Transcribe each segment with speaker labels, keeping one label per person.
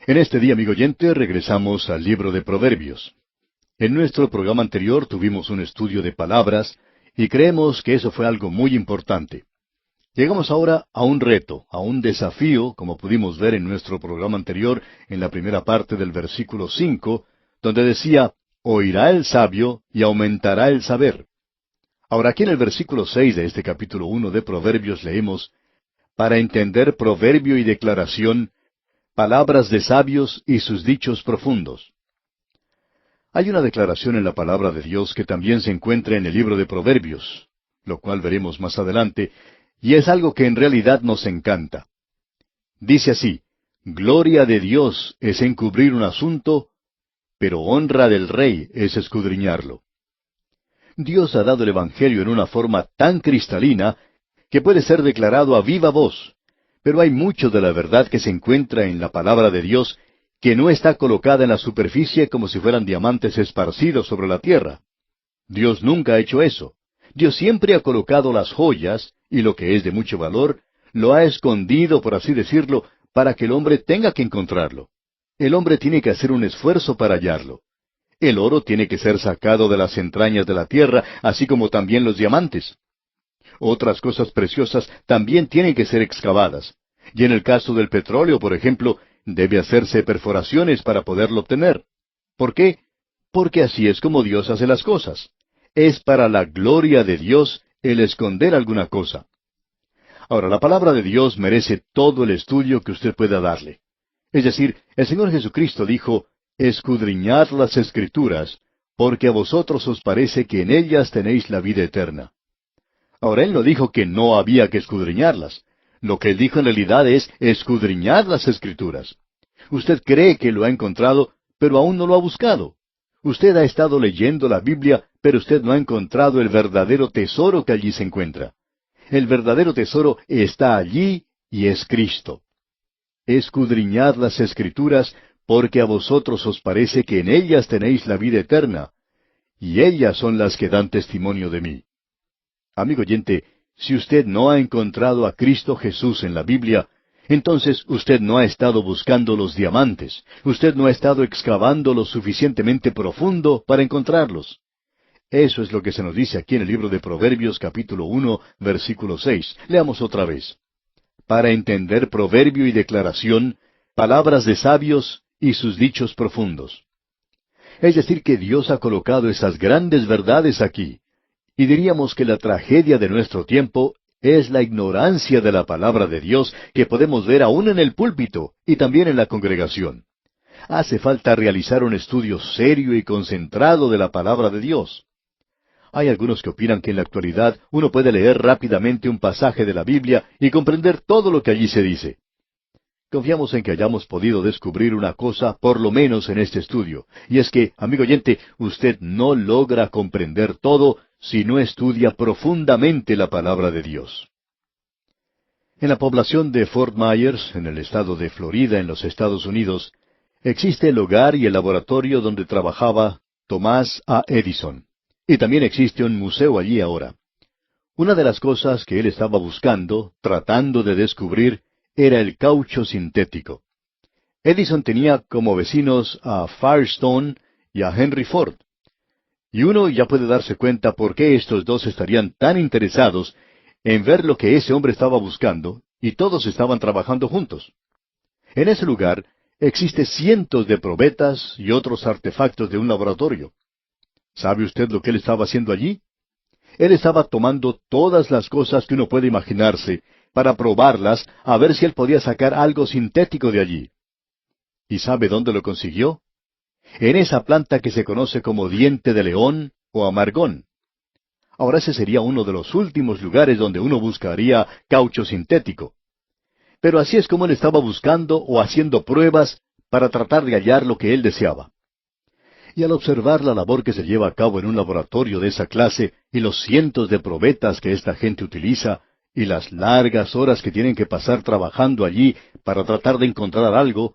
Speaker 1: En este día, amigo oyente, regresamos al libro de Proverbios. En nuestro programa anterior tuvimos un estudio de palabras y creemos que eso fue algo muy importante. Llegamos ahora a un reto, a un desafío, como pudimos ver en nuestro programa anterior, en la primera parte del versículo 5, donde decía, oirá el sabio y aumentará el saber. Ahora aquí en el versículo 6 de este capítulo 1 de Proverbios leemos, para entender proverbio y declaración, palabras de sabios y sus dichos profundos. Hay una declaración en la palabra de Dios que también se encuentra en el libro de Proverbios, lo cual veremos más adelante, y es algo que en realidad nos encanta. Dice así, gloria de Dios es encubrir un asunto, pero honra del rey es escudriñarlo. Dios ha dado el Evangelio en una forma tan cristalina que puede ser declarado a viva voz, pero hay mucho de la verdad que se encuentra en la palabra de Dios que no está colocada en la superficie como si fueran diamantes esparcidos sobre la tierra. Dios nunca ha hecho eso. Dios siempre ha colocado las joyas, y lo que es de mucho valor, lo ha escondido, por así decirlo, para que el hombre tenga que encontrarlo. El hombre tiene que hacer un esfuerzo para hallarlo. El oro tiene que ser sacado de las entrañas de la tierra, así como también los diamantes. Otras cosas preciosas también tienen que ser excavadas. Y en el caso del petróleo, por ejemplo, debe hacerse perforaciones para poderlo obtener. ¿Por qué? Porque así es como Dios hace las cosas. Es para la gloria de Dios el esconder alguna cosa. Ahora, la palabra de Dios merece todo el estudio que usted pueda darle. Es decir, el Señor Jesucristo dijo, escudriñad las Escrituras, porque a vosotros os parece que en ellas tenéis la vida eterna. Ahora, Él no dijo que no había que escudriñarlas. Lo que Él dijo en realidad es, escudriñad las Escrituras. Usted cree que lo ha encontrado, pero aún no lo ha buscado. Usted ha estado leyendo la Biblia, pero usted no ha encontrado el verdadero tesoro que allí se encuentra. El verdadero tesoro está allí y es Cristo. Escudriñad las Escrituras, porque a vosotros os parece que en ellas tenéis la vida eterna, y ellas son las que dan testimonio de mí. Amigo oyente, si usted no ha encontrado a Cristo Jesús en la Biblia, entonces usted no ha estado buscando los diamantes, usted no ha estado excavando lo suficientemente profundo para encontrarlos. Eso es lo que se nos dice aquí en el libro de Proverbios capítulo 1, versículo 6. Leamos otra vez. Para entender proverbio y declaración, palabras de sabios y sus dichos profundos. Es decir, que Dios ha colocado esas grandes verdades aquí. Y diríamos que la tragedia de nuestro tiempo es la ignorancia de la palabra de Dios que podemos ver aún en el púlpito y también en la congregación. Hace falta realizar un estudio serio y concentrado de la palabra de Dios. Hay algunos que opinan que en la actualidad uno puede leer rápidamente un pasaje de la Biblia y comprender todo lo que allí se dice. Confiamos en que hayamos podido descubrir una cosa, por lo menos en este estudio, y es que, amigo oyente, usted no logra comprender todo si no estudia profundamente la palabra de Dios. En la población de Fort Myers, en el estado de Florida, en los Estados Unidos, existe el hogar y el laboratorio donde trabajaba Thomas A. Edison. Y también existe un museo allí ahora. Una de las cosas que él estaba buscando, tratando de descubrir, era el caucho sintético. Edison tenía como vecinos a Firestone y a Henry Ford. Y uno ya puede darse cuenta por qué estos dos estarían tan interesados en ver lo que ese hombre estaba buscando, y todos estaban trabajando juntos. En ese lugar existe cientos de probetas y otros artefactos de un laboratorio. ¿Sabe usted lo que él estaba haciendo allí? Él estaba tomando todas las cosas que uno puede imaginarse para probarlas a ver si él podía sacar algo sintético de allí. ¿Y sabe dónde lo consiguió? En esa planta que se conoce como diente de león o amargón. Ahora ese sería uno de los últimos lugares donde uno buscaría caucho sintético. Pero así es como él estaba buscando o haciendo pruebas para tratar de hallar lo que él deseaba. Y al observar la labor que se lleva a cabo en un laboratorio de esa clase y los cientos de probetas que esta gente utiliza y las largas horas que tienen que pasar trabajando allí para tratar de encontrar algo,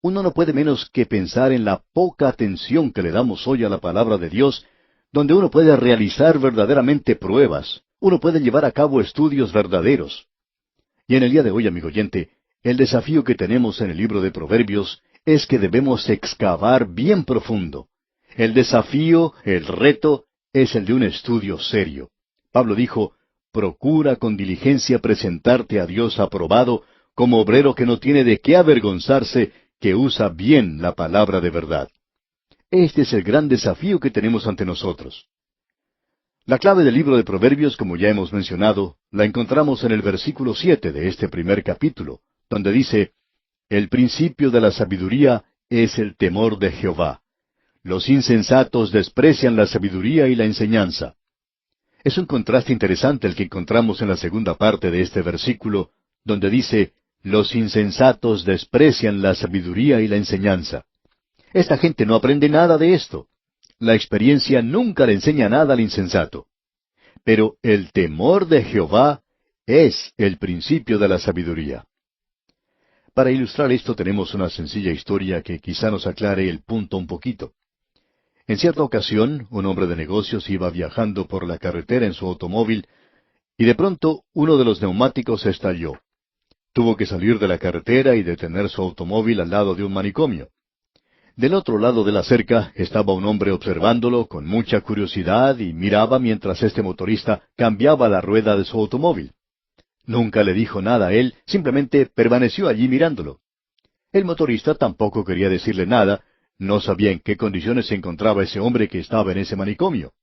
Speaker 1: uno no puede menos que pensar en la poca atención que le damos hoy a la palabra de Dios, donde uno puede realizar verdaderamente pruebas, uno puede llevar a cabo estudios verdaderos. Y en el día de hoy, amigo oyente, el desafío que tenemos en el libro de Proverbios es que debemos excavar bien profundo. El desafío, el reto, es el de un estudio serio. Pablo dijo, procura con diligencia presentarte a Dios aprobado, como obrero que no tiene de qué avergonzarse, que usa bien la palabra de verdad. Este es el gran desafío que tenemos ante nosotros. La clave del libro de Proverbios, como ya hemos mencionado, la encontramos en el versículo 7 de este primer capítulo, donde dice, el principio de la sabiduría es el temor de Jehová. Los insensatos desprecian la sabiduría y la enseñanza. Es un contraste interesante el que encontramos en la segunda parte de este versículo, donde dice, los insensatos desprecian la sabiduría y la enseñanza. Esta gente no aprende nada de esto. La experiencia nunca le enseña nada al insensato. Pero el temor de Jehová es el principio de la sabiduría. Para ilustrar esto tenemos una sencilla historia que quizá nos aclare el punto un poquito. En cierta ocasión, un hombre de negocios iba viajando por la carretera en su automóvil y de pronto uno de los neumáticos estalló. Tuvo que salir de la carretera y detener su automóvil al lado de un manicomio. Del otro lado de la cerca estaba un hombre observándolo con mucha curiosidad y miraba mientras este motorista cambiaba la rueda de su automóvil. Nunca le dijo nada a él, simplemente permaneció allí mirándolo. El motorista tampoco quería decirle nada, no sabía en qué condiciones se encontraba ese hombre que estaba en ese manicomio.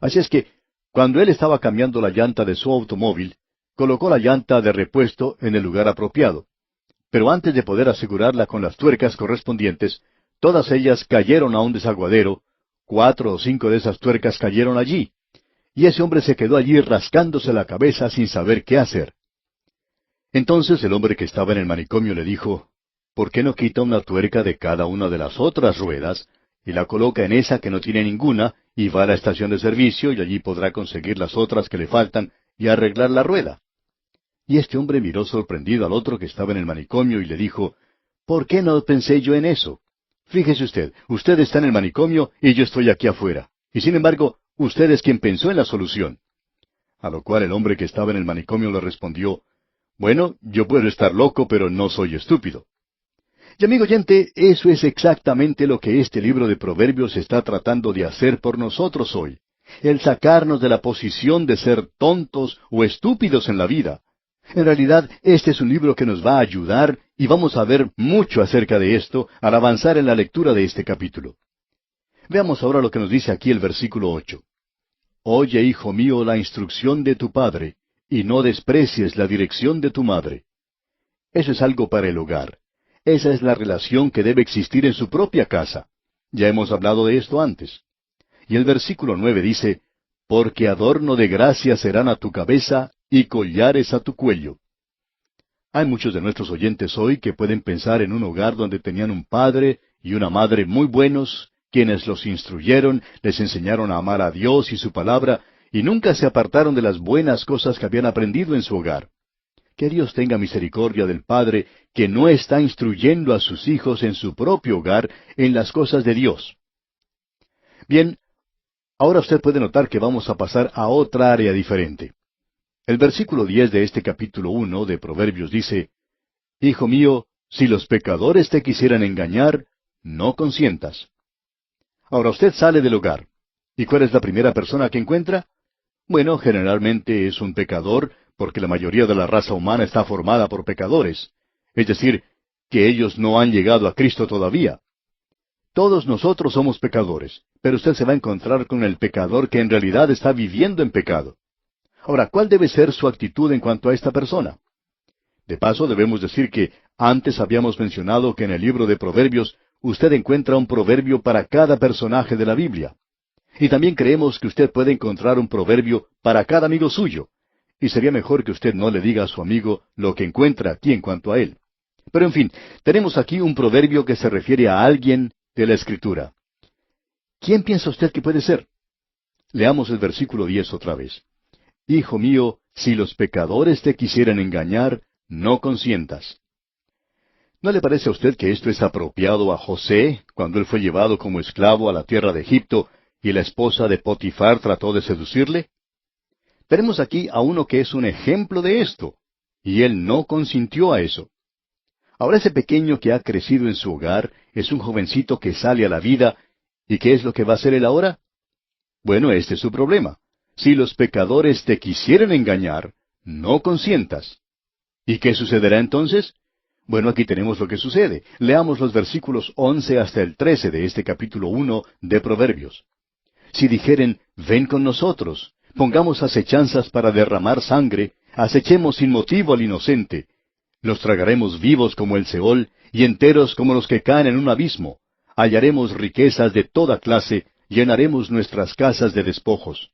Speaker 1: Así es que, cuando él estaba cambiando la llanta de su automóvil, colocó la llanta de repuesto en el lugar apropiado. Pero antes de poder asegurarla con las tuercas correspondientes, todas ellas cayeron a un desaguadero, 4 o 5 de esas tuercas cayeron allí, y ese hombre se quedó allí rascándose la cabeza sin saber qué hacer. Entonces el hombre que estaba en el manicomio le dijo, ¿por qué no quita una tuerca de cada una de las otras ruedas y la coloca en esa que no tiene ninguna y va a la estación de servicio y allí podrá conseguir las otras que le faltan y arreglar la rueda? Y este hombre miró sorprendido al otro que estaba en el manicomio y le dijo, ¿por qué no pensé yo en eso? Fíjese usted está en el manicomio y yo estoy aquí afuera. Y sin embargo, usted es quien pensó en la solución. A lo cual el hombre que estaba en el manicomio le respondió, bueno, yo puedo estar loco, pero no soy estúpido. Y amigo oyente, eso es exactamente lo que este libro de Proverbios está tratando de hacer por nosotros hoy. El sacarnos de la posición de ser tontos o estúpidos en la vida. En realidad, este es un libro que nos va a ayudar y vamos a ver mucho acerca de esto al avanzar en la lectura de este capítulo. Veamos ahora lo que nos dice aquí el versículo 8. Oye, hijo mío, la instrucción de tu padre, y no desprecies la dirección de tu madre. Eso es algo para el hogar. Esa es la relación que debe existir en su propia casa. Ya hemos hablado de esto antes. Y el versículo 9 dice, porque adorno de gracia serán a tu cabeza y collares a tu cuello. Hay muchos de nuestros oyentes hoy que pueden pensar en un hogar donde tenían un padre y una madre muy buenos, quienes los instruyeron, les enseñaron a amar a Dios y su palabra, y nunca se apartaron de las buenas cosas que habían aprendido en su hogar. Que Dios tenga misericordia del padre que no está instruyendo a sus hijos en su propio hogar en las cosas de Dios. Bien, ahora usted puede notar que vamos a pasar a otra área diferente. El versículo 10 de este capítulo 1 de Proverbios dice, Hijo mío, si los pecadores te quisieran engañar, no consientas. Ahora usted sale del hogar. ¿Y cuál es la primera persona que encuentra? Bueno, generalmente es un pecador, porque la mayoría de la raza humana está formada por pecadores. Es decir, que ellos no han llegado a Cristo todavía. Todos nosotros somos pecadores, pero usted se va a encontrar con el pecador que en realidad está viviendo en pecado. Ahora, ¿cuál debe ser su actitud en cuanto a esta persona? De paso, debemos decir que antes habíamos mencionado que en el libro de Proverbios usted encuentra un proverbio para cada personaje de la Biblia. Y también creemos que usted puede encontrar un proverbio para cada amigo suyo. Y sería mejor que usted no le diga a su amigo lo que encuentra aquí en cuanto a él. Pero en fin, tenemos aquí un proverbio que se refiere a alguien de la Escritura. ¿Quién piensa usted que puede ser? Leamos el versículo 10 otra vez. Hijo mío, si los pecadores te quisieran engañar, no consientas. ¿No le parece a usted que esto es apropiado a José, cuando él fue llevado como esclavo a la tierra de Egipto, y la esposa de Potifar trató de seducirle? Tenemos aquí a uno que es un ejemplo de esto, y él no consintió a eso. Ahora ese pequeño que ha crecido en su hogar es un jovencito que sale a la vida, ¿y qué es lo que va a hacer él ahora? Bueno, este es su problema. Si los pecadores te quisieren engañar, no consientas. ¿Y qué sucederá entonces? Bueno, aquí tenemos lo que sucede. Leamos los versículos 11 hasta el 13 de este capítulo 1 de Proverbios. Si dijeren, ven con nosotros, pongamos acechanzas para derramar sangre, acechemos sin motivo al inocente. Los tragaremos vivos como el Seol, y enteros como los que caen en un abismo. Hallaremos riquezas de toda clase, llenaremos nuestras casas de despojos.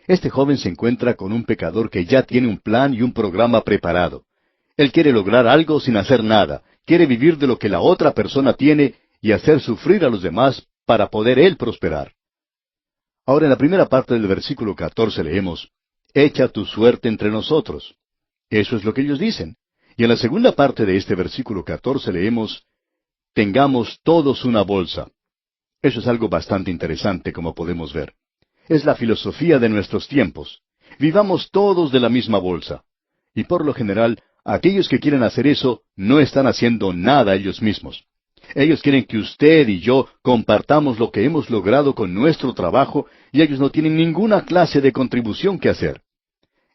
Speaker 1: Este joven se encuentra con un pecador que ya tiene un plan y un programa preparado. Él quiere lograr algo sin hacer nada, quiere vivir de lo que la otra persona tiene y hacer sufrir a los demás para poder él prosperar. Ahora en la primera parte del versículo 14 leemos, echa tu suerte entre nosotros. Eso es lo que ellos dicen. Y en la segunda parte de este versículo 14 leemos, tengamos todos una bolsa. Eso es algo bastante interesante, como podemos ver. Es la filosofía de nuestros tiempos. Vivamos todos de la misma bolsa. Y por lo general, aquellos que quieren hacer eso no están haciendo nada ellos mismos. Ellos quieren que usted y yo compartamos lo que hemos logrado con nuestro trabajo y ellos no tienen ninguna clase de contribución que hacer.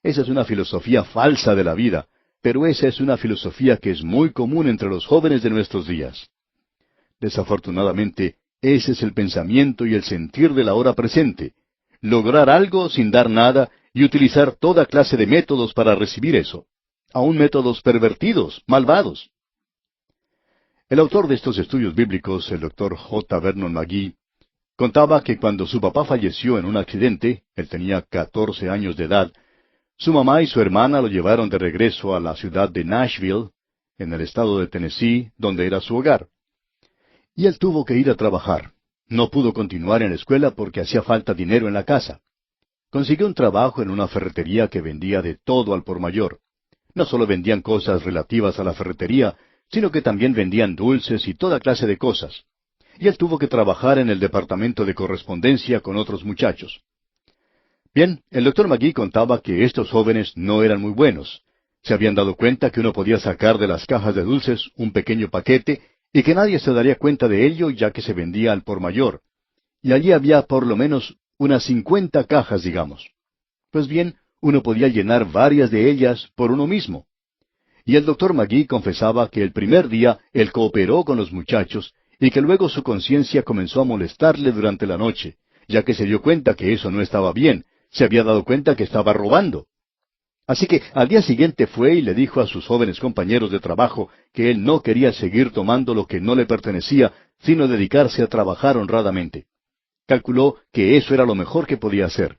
Speaker 1: Esa es una filosofía falsa de la vida, pero esa es una filosofía que es muy común entre los jóvenes de nuestros días. Desafortunadamente, ese es el pensamiento y el sentir de la hora presente. Lograr algo sin dar nada y utilizar toda clase de métodos para recibir eso. Aún métodos pervertidos, malvados. El autor de estos estudios bíblicos, el Dr. J. Vernon McGee, contaba que cuando su papá falleció en un accidente, él tenía 14 años de edad, su mamá y su hermana lo llevaron de regreso a la ciudad de Nashville, en el estado de Tennessee, donde era su hogar. Y él tuvo que ir a trabajar. No pudo continuar en la escuela porque hacía falta dinero en la casa. Consiguió un trabajo en una ferretería que vendía de todo al por mayor. No solo vendían cosas relativas a la ferretería, sino que también vendían dulces y toda clase de cosas. Y él tuvo que trabajar en el departamento de correspondencia con otros muchachos. Bien, el Dr. McGee contaba que estos jóvenes no eran muy buenos. Se habían dado cuenta que uno podía sacar de las cajas de dulces un pequeño paquete y que nadie se daría cuenta de ello ya que se vendía al por mayor. Y allí había por lo menos unas 50 cajas, digamos. Pues bien, uno podía llenar varias de ellas por uno mismo. Y el Dr. McGee confesaba que el primer día él cooperó con los muchachos y que luego su conciencia comenzó a molestarle durante la noche, ya que se dio cuenta que eso no estaba bien, se había dado cuenta que estaba robando. Así que al día siguiente fue y le dijo a sus jóvenes compañeros de trabajo que él no quería seguir tomando lo que no le pertenecía, sino dedicarse a trabajar honradamente. Calculó que eso era lo mejor que podía hacer.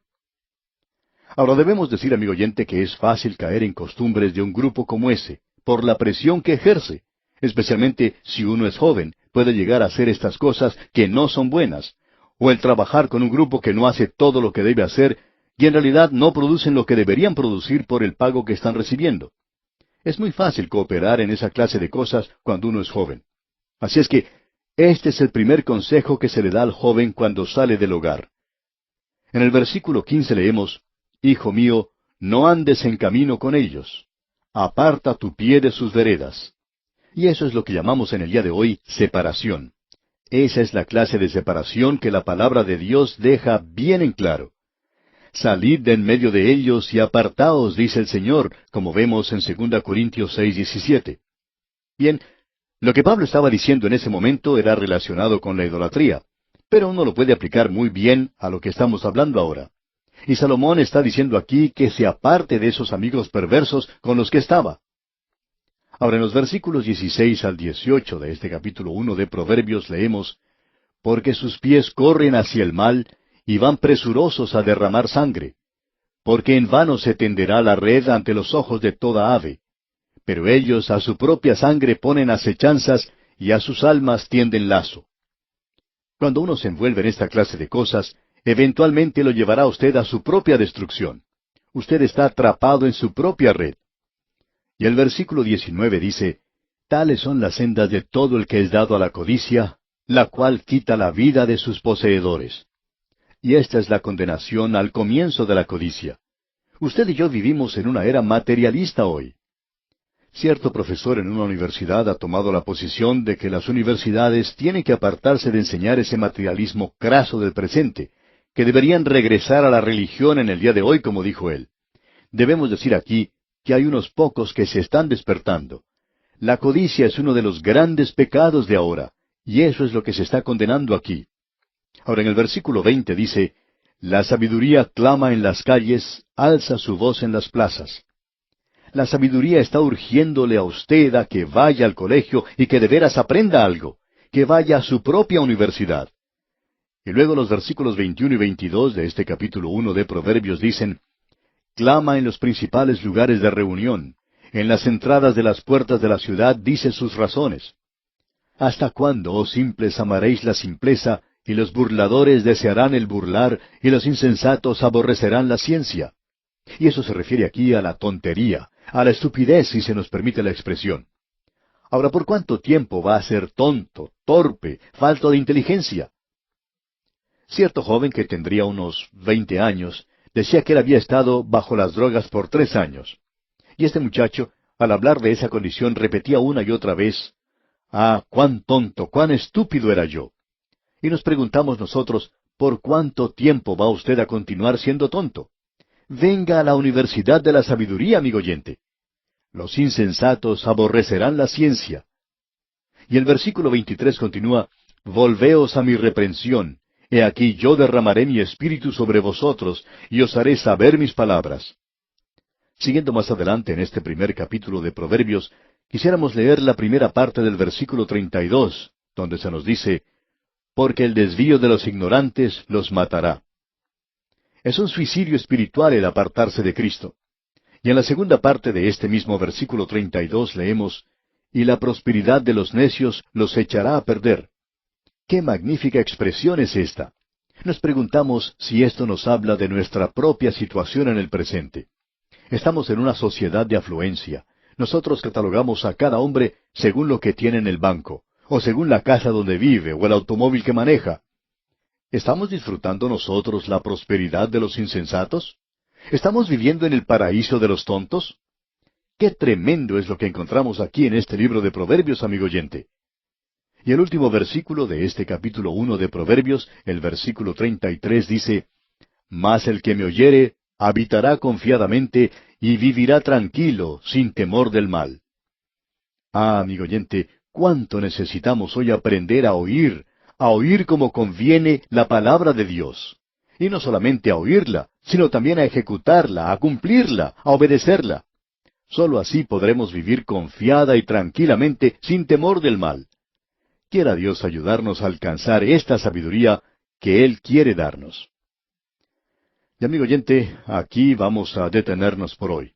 Speaker 1: Ahora debemos decir, amigo oyente, que es fácil caer en costumbres de un grupo como ese, por la presión que ejerce. Especialmente si uno es joven, puede llegar a hacer estas cosas que no son buenas, o el trabajar con un grupo que no hace todo lo que debe hacer, y en realidad no producen lo que deberían producir por el pago que están recibiendo. Es muy fácil cooperar en esa clase de cosas cuando uno es joven. Así es que este es el primer consejo que se le da al joven cuando sale del hogar. En el versículo 15 leemos, Hijo mío, no andes en camino con ellos. Aparta tu pie de sus veredas. Y eso es lo que llamamos en el día de hoy separación. Esa es la clase de separación que la palabra de Dios deja bien en claro. Salid de en medio de ellos y apartaos, dice el Señor, como vemos en 2 Corintios 6:17. Bien, lo que Pablo estaba diciendo en ese momento era relacionado con la idolatría, pero uno lo puede aplicar muy bien a lo que estamos hablando ahora. Y Salomón está diciendo aquí que se aparte de esos amigos perversos con los que estaba. Ahora en los versículos 16 al 18 de este capítulo 1 de Proverbios leemos, Porque sus pies corren hacia el mal, y van presurosos a derramar sangre. Porque en vano se tenderá la red ante los ojos de toda ave. Pero ellos a su propia sangre ponen acechanzas, y a sus almas tienden lazo. Cuando uno se envuelve en esta clase de cosas, eventualmente lo llevará usted a su propia destrucción. Usted está atrapado en su propia red. Y el versículo 19 dice, Tales son las sendas de todo el que es dado a la codicia, la cual quita la vida de sus poseedores. Y esta es la condenación al comienzo de la codicia. Usted y yo vivimos en una era materialista hoy. Cierto profesor en una universidad ha tomado la posición de que las universidades tienen que apartarse de enseñar ese materialismo craso del presente, que deberían regresar a la religión en el día de hoy, como dijo él. Debemos decir aquí que hay unos pocos que se están despertando. La codicia es uno de los grandes pecados de ahora, y eso es lo que se está condenando aquí. Ahora en el versículo 20 dice, la sabiduría clama en las calles, alza su voz en las plazas. La sabiduría está urgiéndole a usted a que vaya al colegio y que de veras aprenda algo, que vaya a su propia universidad. Y luego los versículos 21 y 22 de este capítulo 1 de Proverbios dicen, clama en los principales lugares de reunión, en las entradas de las puertas de la ciudad dice sus razones. ¿Hasta cuándo, oh simples, amaréis la simpleza, y los burladores desearán el burlar, y los insensatos aborrecerán la ciencia? Y eso se refiere aquí a la tontería, a la estupidez, si se nos permite la expresión. Ahora, ¿por cuánto tiempo va a ser tonto, torpe, falto de inteligencia? Cierto joven que tendría unos 20 años, decía que él había estado bajo las drogas por 3 años. Y este muchacho, al hablar de esa condición, repetía una y otra vez, «Ah, cuán tonto, cuán estúpido era yo». Y nos preguntamos nosotros, ¿por cuánto tiempo va usted a continuar siendo tonto? Venga a la universidad de la sabiduría, amigo oyente. Los insensatos aborrecerán la ciencia. Y el versículo 23 continúa, «Volveos a mi reprensión. He aquí yo derramaré mi espíritu sobre vosotros, y os haré saber mis palabras». Siguiendo más adelante en este primer capítulo de Proverbios, quisiéramos leer la primera parte del versículo 32, donde se nos dice, «Porque el desvío de los ignorantes los matará». Es un suicidio espiritual el apartarse de Cristo. Y en la segunda parte de este mismo versículo 32 leemos, «Y la prosperidad de los necios los echará a perder». ¡Qué magnífica expresión es esta! Nos preguntamos si esto nos habla de nuestra propia situación en el presente. Estamos en una sociedad de afluencia. Nosotros catalogamos a cada hombre según lo que tiene en el banco, o según la casa donde vive, o el automóvil que maneja. ¿Estamos disfrutando nosotros la prosperidad de los insensatos? ¿Estamos viviendo en el paraíso de los tontos? ¡Qué tremendo es lo que encontramos aquí en este libro de Proverbios, amigo oyente! Y el último versículo de este capítulo 1 de Proverbios, el versículo 33 dice, «Mas el que me oyere habitará confiadamente y vivirá tranquilo, sin temor del mal». Ah, amigo oyente, cuánto necesitamos hoy aprender a oír como conviene la palabra de Dios. Y no solamente a oírla, sino también a ejecutarla, a cumplirla, a obedecerla. Solo así podremos vivir confiada y tranquilamente, sin temor del mal. Quiera Dios ayudarnos a alcanzar esta sabiduría que Él quiere darnos. Y amigo oyente, aquí vamos a detenernos por hoy.